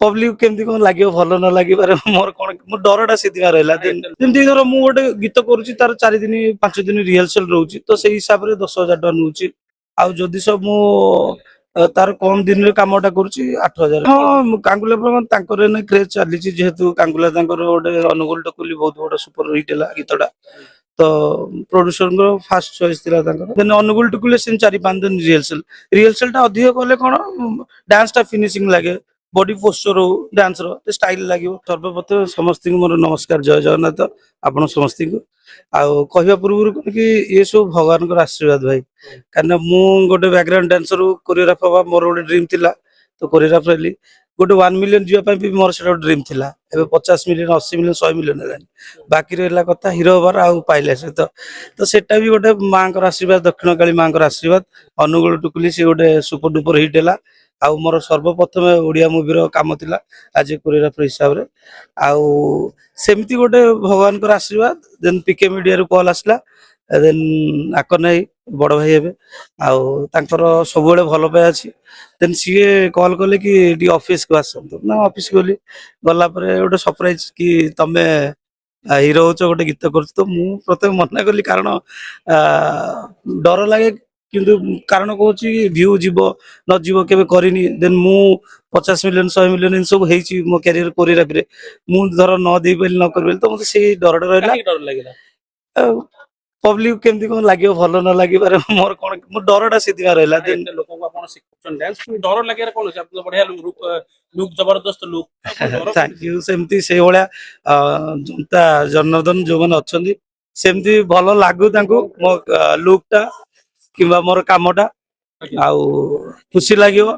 public केमती कौन लगे भल न लगे मोर कौन मो डरटा से रहा जमी धर मुझे गोटे गीत करुच्ची तार 4 दिन 5 दिन रिहर्सल रोचे तो से हिसाब से 10,000 टका नौची आउ जदि सब मु तार कम दिन कामटा करुच्ची 8,000 हाँ कांगुला क्रेज चली जेहेतु कांगुला गोटे अनुगुल टकुली बहुत बड़ा सुपर हिट है गीतटा तो प्रोड्यूसर फास्ट चॉइस थिला देन अनुगुल टुकुले से 4-5 दिन रिहर्सल रिहर्सल टा अधिक कले कौन डांस टा फिनिशिंग लगे बॉडी पोस्चर हो डांस रो स्टाइल लगे सर्वप्रथम समस्त मोर नमस्कार जय जगन्नाथ आपण समस्त को आउ कहवा पूर्व कि ये सब भगवान को आशीर्वाद भाई कारण मु गोटे बैकग्राउंड डांसर कोरियोग्राफर हवा मोर गोटे ड्रीम थिला तो कोरियोग्राफर हेली गोटे 1 मिलियन जीवा भी मोर से ड्रीम थिला एबे 50 मिलियन 80 मिलियन 100 मिलियन है बाकी रहा कथा हिरो हबार आउ पाइले से तो सेटा भी गोटे माँ आशीर्वाद दक्षिण काली माँ आशीर्वाद अनुगुल टुकुली से गोटे सुपर डुपर हिट है आउ मोर सर्वप्रथम ओडिया मूवी रो काम थिला आज कोरियोग्राफर हिसाब रे आउ सेमती गोटे भगवान को आशीर्वाद देन पीके मीडिया रो कॉल आसला देन आकन भाई बड़ भाई हेबे आउ तांकर सब बेले भल पाए अछि देन सीए कॉल कले कि डी ऑफिस को आसंतो ना ऑफिस गली गला परे गोटे सरप्राइज कि तमे हिरो हो गोटे गीत कर तो मु प्रथम मना कली कारण डर लगे किंतु कारण कहूँ भ्यू जीव न जीव केबे करिनी देन मु 50 मिलियन 100 मिलियन इन सब हेची मो कैरियर कोरियोग्राफी रे मु धर न दे पाइल न कर पाइल तो मते से डर रहला पब्लिक केमती कौन लगे भल न लगे मोर कौन मो डरटा से रहला देन लोगों को आपण सिखछन डांस डर लागे कोन से आपन बढ़िया लुक जबरदस्त लुक थैंक यू सेमती से भलिया जनता जनार्दन जो माने अछंदी सेमती भल लागू तांको मो लुकटा किंबा मोर कामटा आउ खुशी लागियो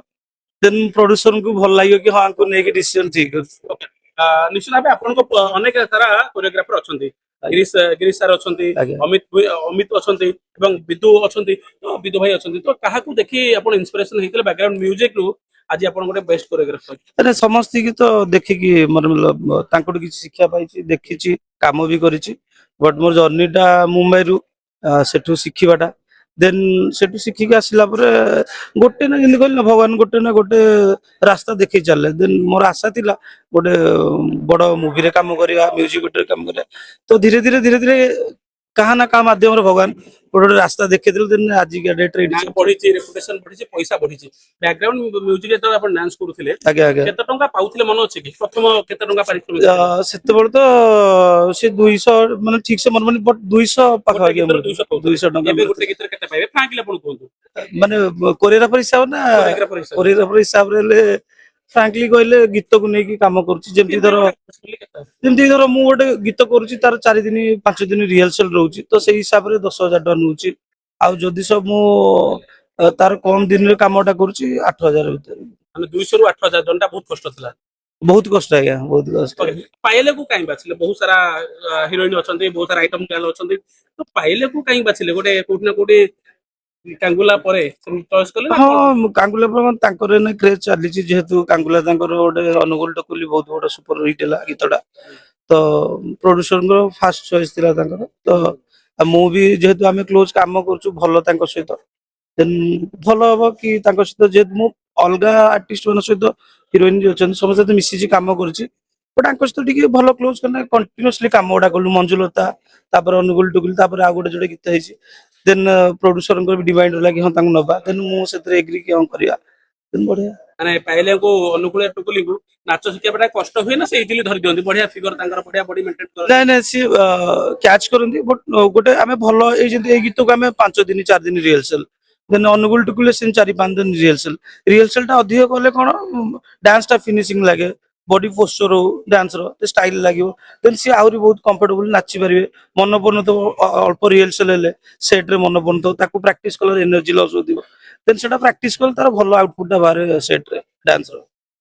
देन प्रोड्यूसर को भल लागियो कि हां को नेके डिसीजन ठीक निश्चित भाबे आपन को अनेक सारा कोरियोग्राफर अछंती गिरीश गिरीश सर अछंती अमित अछंती एवं विदु अछंती तो विदु भाई अछंती तो काहा को देखि आपन इंस्पिरेशन हेतले बैकग्राउंड म्यूजिक रू आज आपन गोटे बेस्ट कोरियोग्राफर अरे समस्त की तो देखि कि मतलब तांको किछि शिक्षा पाइछि देखिछि काम भी करिछि बट मोर जर्नीटा मुंबई रु सेठु शिखिबाटा देन सेठु शिखिक आसिला परे गोटे ना जिंदगी कहली भगवान गोटे ना गोटे रास्ता देखि चले देन मोर आशा थिला गोटे बड़ मूवी रे काम करिया म्यूजिक वीडियो काम करिया तो धीरे धीरे कहा ना का माध्यम रे भगवान गोटे रास्ता देखि दिल देन आज के डेट रे बढ़ी छि रेपुटेशन बढ़ी छि पैसा बढ़ी छि बैकग्राउंड म्यूजिक तो अपन डांस करूथिले आगे आगे केते टंका पाउथिले मन अछि कि प्रथम केते टंका पारिश्रमिक सेते बड़ तो से 200 माने ठीक से मन माने 200 पाखा आगे 200 टंका एबे गोटे गीत केते पाइबे फ्रैंकली अपन कहू माने कोरियोग्राफर हिसाब ना कोरियोग्राफर हिसाब रे फ्रैंकली कहले गीत को नहीं काम करूची जेमती धर मु गोटे गीत करुच्ची तार 4 दिन 5 दिन रिहर्सल रोचे तो से हिसाब से 10,000 टका नौची आउ जदि सब मु तार कम दिन कामटा करुच्ची 8,000 माने 200 रु 8,000 घंटा बहुत कष्ट थिला बहुत कष्ट आज्ञा बहुत कष्ट पाइले को काई बाछले बहुत सारा हीरोइन अछंती बहुत सारा आइटम चैनल अछंती तो पाइले को काई बाछले गोटे कोठ ना कोठी कांगुला परे चॉइस कले हां कांगुला पर तांकर ने क्रेज चली जेहेतु कांगुला तांकर गोटे अनुगुल टकुली बहुत बड़ा सुपर हिट है गीतटा तो प्रोड्यूसर फास्ट चॉइस थिला तांकर तो मु भी जेहेतु आमे क्लोज काम करछु भलो तांकर सहित देन भलो हो कि तांकर सहित जे मु अलगा आर्टिस्ट मन सहित हीरोइन जे अछन समस्त मिसिजी काम करछि बट तांकर सहित टिके भलो क्लोज करना कंटीन्यूअसली काम ओडा कलु मंजुलता तापर अनुगुल टकुली तापर आ गोटे जोडे गीत हेछि देन प्रोड्यूसर को भी डिमांड होला कि हां तांको नबा देन मु सेतरे एग्री कि हां करिया देन बढ़िया माने पाइले को अनुकूल टुकुली को नाच शिखिया बडा कष्ट हुए ना से इजिली धरि दियंती बढ़िया फिगर तांकर बढ़िया बॉडी मेंटेन कर नहीं नहीं सी कैच करंती बट गोटे आमे भलो ए जंती ए गीत को आमे 5 दिन 4 दिन रिहर्सल देन अनुगुल टुकुले से 4-5 दिन रिहर्सल टा अधिक कले कोन डांस टा फिनिशिंग लागे बॉडी पोस्चर हो डांस रो स्टाइल लागियो देन सी आउरी बहुत कंफर्टेबल नाची परिबे मन पन तो अल्प रिहर्सल हेले सेट रे मन पन तो ताको प्रैक्टिस कलर एनर्जी लॉस होदिबो देन सेटा प्रैक्टिस कल तार भलो आउटपुट बारे सेट रे डांस रो